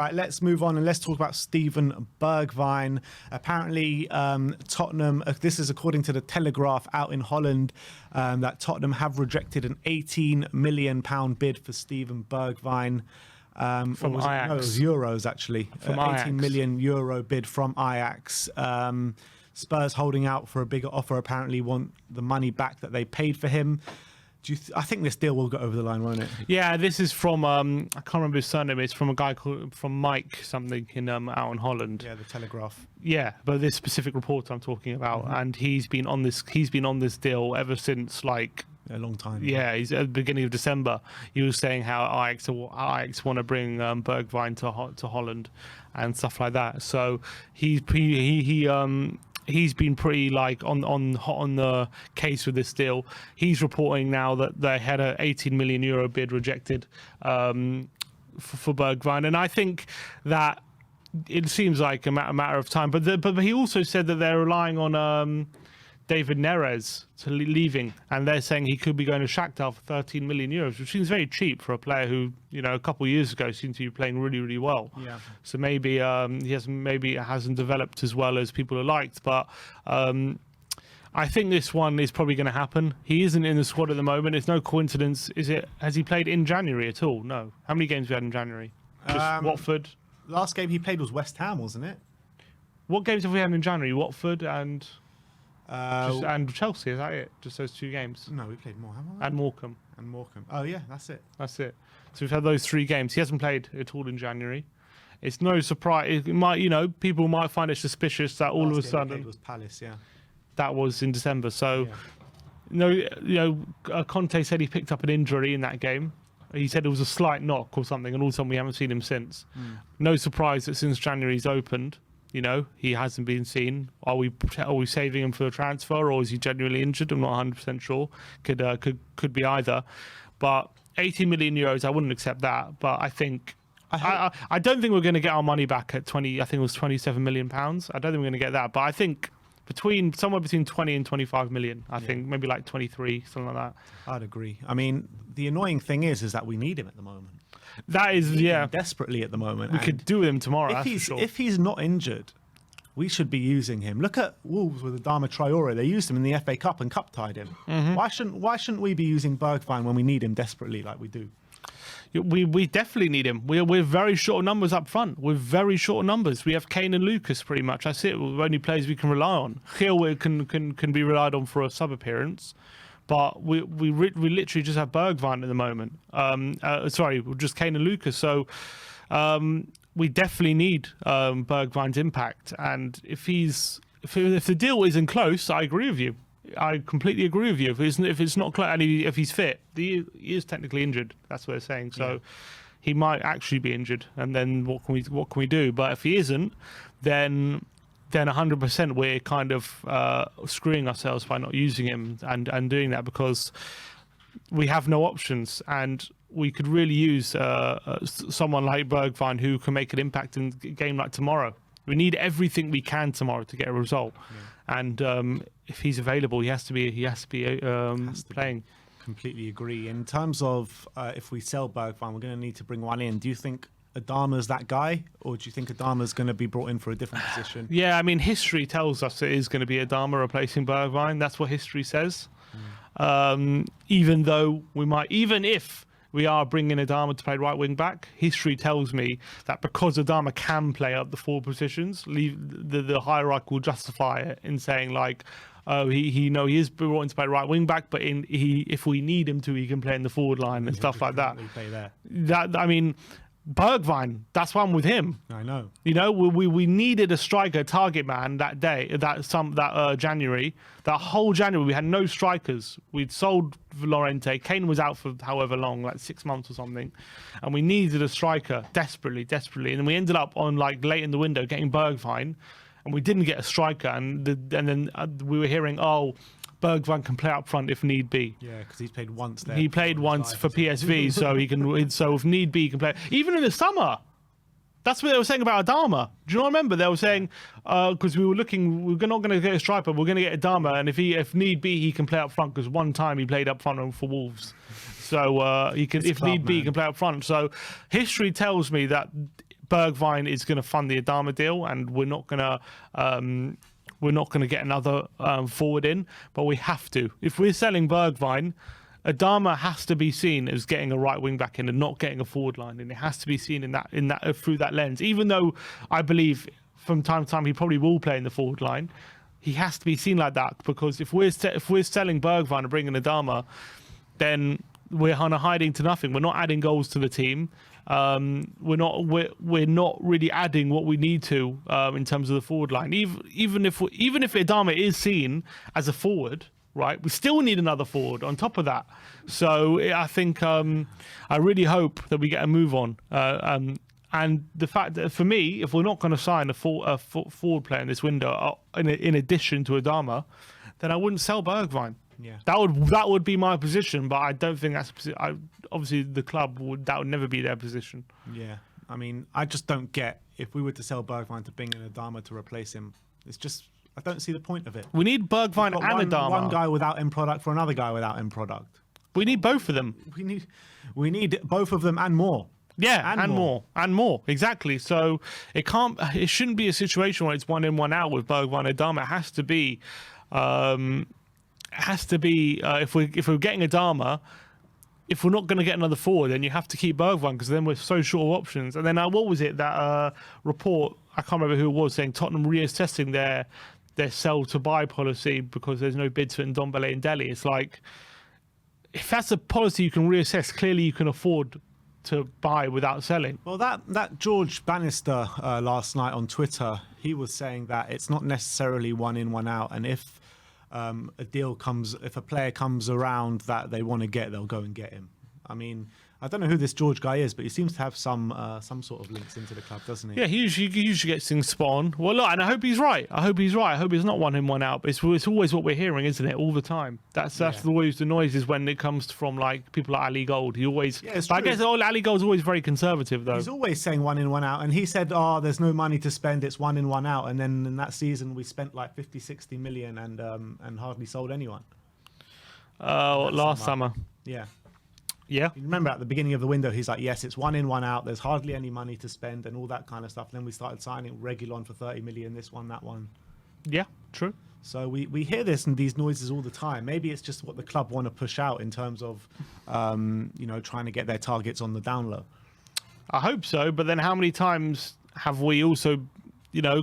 Right, let's move on and let's talk about Steven Bergwijn. Apparently, Tottenham, this is according to the Telegraph out in Holland, that Tottenham have rejected an £18 million bid for Steven Bergwijn. From Ajax. No, it was euros, actually. From Ajax. Ajax. €18 million bid from Ajax. Spurs holding out for a bigger offer, apparently want the money back that they paid for him. I think this deal will go over the line, won't it? Yeah, this is from I can't remember his surname. It's from a guy from Mike something in out in Holland. Yeah, the Telegraph. Yeah, but this specific reporter I'm talking about, and he's been on this deal ever since like a long time. Yeah, he's at the beginning of December. He was saying how Ajax want to bring Bergwijn to Holland and stuff like that. So he's been pretty like on the case with this deal. He's reporting now that they had a €18 million bid rejected for Bergwijn, and I think that it seems like a matter of time. But he also said that they're relying on David Neres leaving, and they're saying he could be going to Shakhtar for €13 million, which seems very cheap for a player who, a couple of years ago seemed to be playing really, really well. Yeah. So maybe it hasn't developed as well as people have liked, but I think this one is probably going to happen. He isn't in the squad at the moment. It's no coincidence. Has he played in January at all? No. How many games have we had in January? Just Watford. Last game he played was West Ham, wasn't it? What games have we had in January? Watford and Chelsea, is that it? Just those 2 games? No, we played more, haven't we? And Morecambe. Oh, yeah, that's it. So we've had those 3 games. He hasn't played at all in January. It's no surprise. It might, people might find it suspicious that all of a sudden it was Palace, yeah. That was in December. So, Conte said he picked up an injury in that game. He said it was a slight knock or something, and all of a sudden we haven't seen him since. No surprise that since January he's opened. He hasn't been seen. Are we saving him for a transfer, or is he genuinely injured? I'm not 100% sure. Could be either. But €18 million, I wouldn't accept that. But I think I don't think we're going to get our money back at 20. I think it was £27 million. I don't think we're going to get that. But I think somewhere between 20 and 25 million. I think maybe like 23, something like that. I'd agree. I mean, the annoying thing is that we need him at the moment. That is, yeah, desperately at the moment. We could do with him tomorrow. If he's not injured, we should be using him. Look at Wolves with Adama Traore. They used him in the FA Cup and cup tied him. Why shouldn't we be using Bergwijn when we need him desperately like we do? We definitely need him. We're very short of numbers up front. We're very short of numbers. We have Kane and Lucas pretty much. That's it. We're only players we can rely on. Gil can be relied on for a sub appearance. But we literally just have Bergwijn at the moment. Sorry, just Kane and Lucas. So we definitely need Bergwijn's impact. And if the deal isn't close, I agree with you. I completely agree with you. If it's not close, and if he's fit, he is technically injured. That's what they're saying. So he might actually be injured. And then what can we do? But if he isn't, then 100% we're kind of screwing ourselves by not using him and doing that, because we have no options, and we could really use someone like Bergwijn who can make an impact in a game like tomorrow. We need everything we can tomorrow to get a result, and if he's available, he has to be playing. Completely agree. In terms of if we sell Bergwijn, we're going to need to bring one in. Do you think Adama's that guy, or do you think Adama's going to be brought in for a different position? Yeah, I mean, history tells us it is going to be Adama replacing Bergwijn. That's what history says. Even if we are bringing Adama to play right wing back, history tells me that because Adama can play up the 4 positions, the hierarchy will justify it in saying like, oh, he is brought in to play right wing back, but if we need him to, he can play in the forward line and stuff like that. I mean, Bergwijn, that's one with him. I know. We needed a striker target man that day, January. That whole January, we had no strikers. We'd sold Llorente. Kane was out for however long, like 6 months or something. And we needed a striker desperately. And then we ended up on like late in the window getting Bergwijn, and we didn't get a striker. And then we were hearing, Bergwijn can play up front if need be. Yeah, because he's played once there. He played once for PSV, so he can. So if need be, he can play. Even in the summer, that's what they were saying about Adama. Do you not remember? They were saying because we were not going to get a striker, we're going to get Adama, and if need be, he can play up front, because one time he played up front for Wolves. So he can, if need be, he can play up front. So history tells me that Bergwijn is going to fund the Adama deal, and we're not going to get another forward in, but we have to. If we're selling Bergwijn, Adama has to be seen as getting a right wing back in and not getting a forward line, and it has to be seen in that through that lens. Even though I believe from time to time he probably will play in the forward line, he has to be seen like that, because if we're selling Bergwijn and bringing Adama, then we're kind of hiding to nothing. We're not adding goals to the team. We're not really adding what we need to in terms of the forward line. Even if Adama is seen as a forward, right, we still need another forward on top of that. So I think I really hope that we get a move on. And the fact that, for me, if we're not going to sign a forward player in this window, in addition to Adama, then I wouldn't sell Bergwijn. Yeah, that would be my position, but I don't think that's obviously the club would never be their position. Yeah, I mean, I just don't get, if we were to sell Bergwijn to bring in Adama to replace him, it's just, I don't see the point of it. We need Bergwijn and Adama. One guy without end product for another guy without end product. We need both of them. We need both of them and more. Yeah, and more. Exactly. So it shouldn't be a situation where it's one in, one out with Bergwijn and Adama. It has to be if we're getting Adama, if we're not going to get another forward, then you have to keep Bergwijn, because then we're so short of options. And then what was it, that report, I can't remember who it was, saying Tottenham reassessing their sell to buy policy because there's no bids for Ndombele and Dele. It's like, if that's a policy you can reassess, clearly you can afford to buy without selling. Well, that George Bannister last night on Twitter, he was saying that it's not necessarily one in, one out, and if if a player comes around that they want to get, they'll go and get him. I mean, I don't know who this George guy is, but he seems to have some sort of links into the club, doesn't he? Yeah, he usually gets things spot on. Well, look, and I hope he's right. I hope he's not one in, one out. But it's always what we're hearing, isn't it? All the time. That's always the noises when it comes from like people like Ali Gold. He always. Yeah, it's true. I guess Ali Gold's always very conservative, though. He's always saying one in, one out, and he said, "Oh, there's no money to spend. It's one in, one out." And then in that season, we spent like 50, 60 million and hardly sold anyone. Last summer. Yeah. Yeah. You remember at the beginning of the window, he's like, yes, it's one in, one out. There's hardly any money to spend and all that kind of stuff. And then we started signing Reguilon for 30 million, this one, that one. Yeah, true. So we hear this and these noises all the time. Maybe it's just what the club want to push out in terms of, trying to get their targets on the down low. I hope so. But then how many times have we also,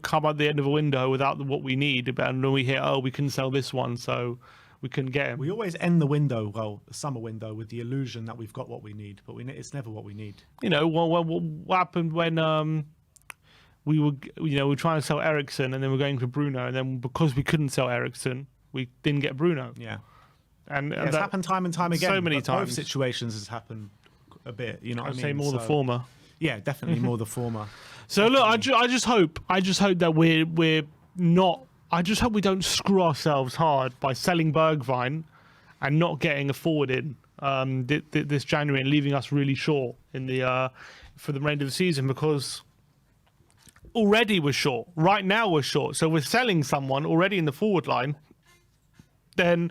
come at the end of a window without what we need? And then we hear, oh, we can sell this one, so we couldn't get him. We always end the window, the summer window, with the illusion that we've got what we need, but it's never what we need. What happened when we were trying to sell Eriksen and then we're going for Bruno, and then because we couldn't sell Eriksen, we didn't get Bruno. Yeah, and it's happened time and time again. So many times. Both situations has happened a bit. You know, I'd say more the former. Yeah, definitely more the former. So definitely. Look, I just hope that we're not. I just hope we don't screw ourselves hard by selling Bergwijn and not getting a forward in this January and leaving us really short in for the remainder of the season, because already we're short. Right now we're short. So we're selling someone already in the forward line. Then,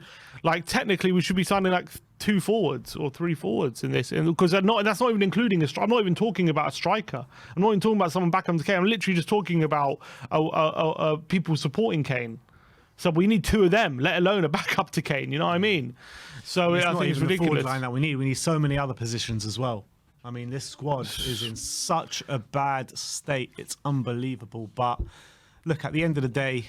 technically, we should be signing 2 forwards or 3 forwards in this, because that's not even including I'm not even talking about a striker. I'm not even talking about someone back on the Kane. I'm literally just talking about people supporting Kane. So we need 2 of them, let alone a backup to Kane. You know what I mean? So I think it's ridiculous. The forward line that we need. We need so many other positions as well. I mean, this squad is in such a bad state. It's unbelievable. But look, at the end of the day.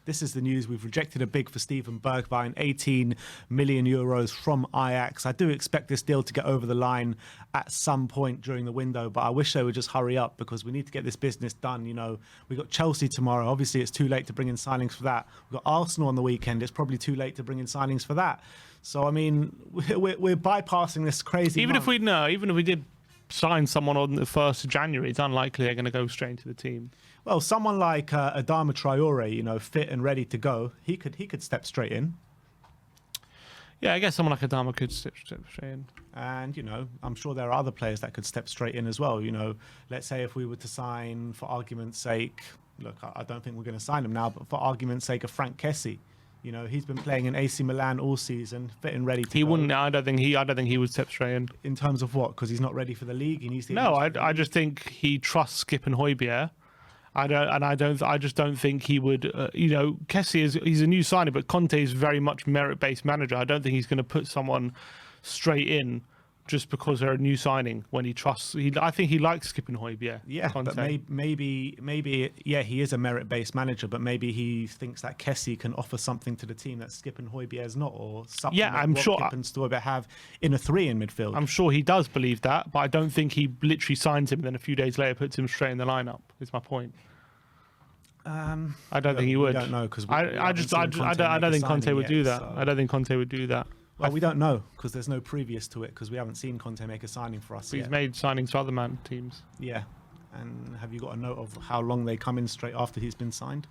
This is the news. We've rejected a bid for Steven Bergwijn, 18 million euros from Ajax. I do expect this deal to get over the line at some point during the window, but I wish they would just hurry up, because we need to get this business done. We've got Chelsea tomorrow. Obviously, it's too late to bring in signings for that. We've got Arsenal on the weekend. It's probably too late to bring in signings for that. So, I mean, we're bypassing this crazy even if we did sign someone on the 1st of January, it's unlikely they're going to go straight into the team. Well, someone like Adama Traore, fit and ready to go, he could step straight in. Yeah, I guess someone like Adama could step straight in. And, I'm sure there are other players that could step straight in as well. Let's say if we were to sign, for argument's sake, look, I don't think we're going to sign him now, but for argument's sake, a Frank Kessie, You know, he's been playing in AC Milan all season, fit and ready to He go. wouldn't. I don't think he would step straight in. In terms of what? Because he's not ready for the league. He needs to. No, I just think he trusts Skip and Højbjerg. I just don't think he would. You know, Kessie he's a new signing, but Conte is very much merit-based manager. I don't think he's going to put someone straight in just because they're a new signing when he trusts. I think he likes Skip and Højbjerg. Yeah, Conte. but maybe, yeah, he is a merit-based manager, but maybe he thinks that Kessie can offer something to the team that Skip and Højbjerg is not, or something Yeah, that I'm sure. Skip and Højbjerg have in a 3 in midfield. I'm sure he does believe that, but I don't think he literally signs him and then a few days later puts him straight in the lineup. Is my point. I don't think he would. We don't know because I don't think Conte would do that. I don't think Conte would do that. Well, we don't know because there's no previous to it because we haven't seen Conte make a signing for us He's yet. made signings for other teams. Yeah, and have you got a note of how long they come in straight after he's been signed?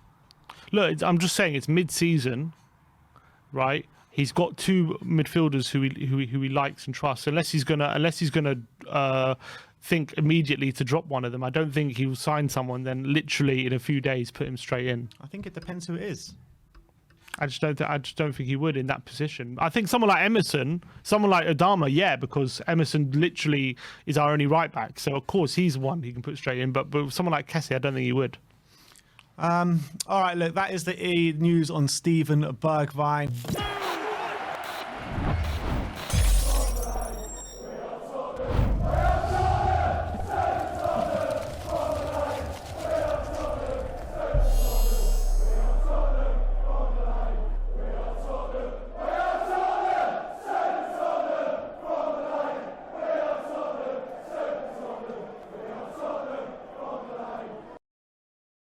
Look, I'm just saying it's mid-season, right? He's got 2 midfielders who he likes and trusts. Unless he's gonna think immediately to drop one of them, I don't think he will sign someone then literally in a few days put him straight in. I think it depends who it is. I just don't think he would in that position. I think someone like Emerson, someone like Adama, yeah, because Emerson literally is our only right back. So of course he's one he can put straight in. But someone like Kessie, I don't think he would. All right, look, that is the news on Steven Bergwijn.